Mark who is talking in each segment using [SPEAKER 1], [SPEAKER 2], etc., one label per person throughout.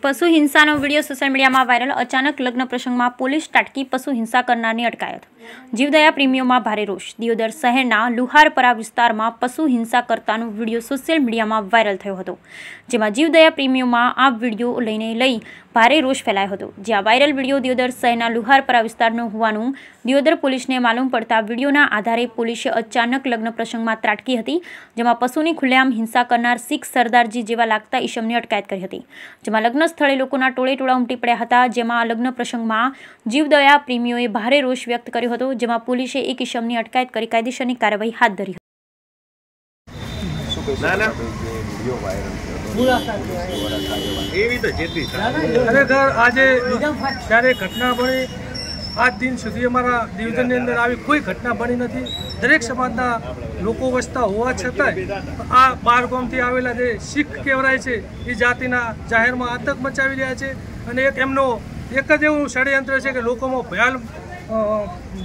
[SPEAKER 1] પશુ હિંસાનો video social મીડિયામાં viral. અચાનક લગ્ન પ્રસંગમાં પોલીસ તાટકી પશુ હિંસા કરનારની અટકાયત। જીવદયા પ્રેમીઓમાં ભારે રોષ। દિયોદર શહેરના લુહારપરા વિસ્તારમાં પશુ હિંસા કરતાનો વિડીયો સોશિયલ મીડિયામાં વાયરલ થયો હતો, જેમાં જીવદયા પ્રેમીઓમાં આ વિડીયો લઈ ભારે રોષ ફેલાયો હતો। જ્યાં વાયરલ વિડીયો દિયોદર શહેરના લુહારપરા વિસ્તારનો હોવાનું દિયોદર પોલીસને માલુમ પડતા વિડીયોના આધારે પોલીસે અચાનક લગ્ન પ્રસંગમાં ત્રાટકી હતી, જેમાં પશુની ખુલ્લેઆમ હિંસા કરનાર શીખ સરદારજી જેવા લાગતા ઈસમની અટકાયત કરી હતી। જેમાં લગ્ન સ્થળે લોકોના ટોળેટોળા ઉમટી પડ્યા હતા, જેમાં લગ્ન પ્રસંગમાં જીવદયા પ્રેમીઓએ ભારે રોષ વ્યક્ત કર્યો હતો, જેમાં પોલીસે એક ઈસમની અટકાયત કરી કાયદેસરની કાર્યવાહી હાથ ધરી હતી।
[SPEAKER 2] ખરેખર આજે જ્યારે ઘટના બની આજ દિન સુધી અમારા દિયોદરની અંદર આવી કોઈ ઘટના બની નથી। દરેક સમાજના લોકો વસતા હોવા છતાંય આ 12 ગામથી આવેલા જે શીખ કહેવાય છે એ જાતિના જાહેરમાં આતંક મચાવી રહ્યા છે અને એમનો એક જ એવું ષડયંત્ર છે કે લોકોમાં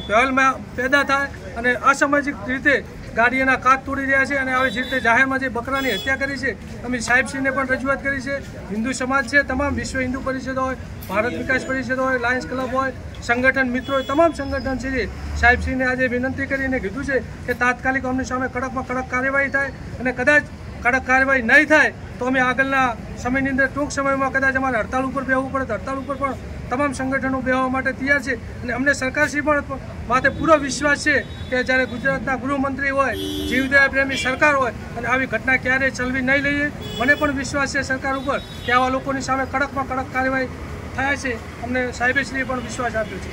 [SPEAKER 2] ભયાલમાં પેદા થાય અને અસામાજિક રીતે ગાડીઓના કાચ તોડી રહ્યા છે અને આવી જ રીતે જાહેરમાં જે બકરાની હત્યા કરી છે અમે સાહેબશ્રીને પણ રજૂઆત કરી છે। હિન્દુ સમાજ છે, તમામ વિશ્વ હિન્દુ પરિષદ હોય, ભારત વિકાસ પરિષદ હોય, લાયન્સ ક્લબ હોય, સંગઠન મિત્રો હોય, તમામ સંગઠન છે સાહેબશ્રીને આજે વિનંતી કરીને કીધું છે કે તાત્કાલિક અમની સામે કડકમાં કડક કાર્યવાહી થાય અને કદાચ કડક કાર્યવાહી નહીં થાય તો અમે આગળના સમયની અંદર ટૂંક સમયમાં કદાચ અમારે હડતાળ ઉપર બેસવું પડે તો હડતાળ ઉપર પણ તમામ સંગઠનો બેસવા માટે તૈયાર છે અને અમને સરકારશ્રી પણ માટે પૂરો વિશ્વાસ છે કે જ્યારે ગુજરાતના ગૃહમંત્રી હોય, જીવદયા પ્રેમી સરકાર હોય અને આવી ઘટના ક્યારેય ચલવી નહીં લઈએ। મને પણ વિશ્વાસ છે સરકાર ઉપર કે આવા લોકોની સામે કડકમાં કડક કાર્યવાહી થાય છે। અમને સાહેબશ્રીએ પણ વિશ્વાસ આપ્યો છે।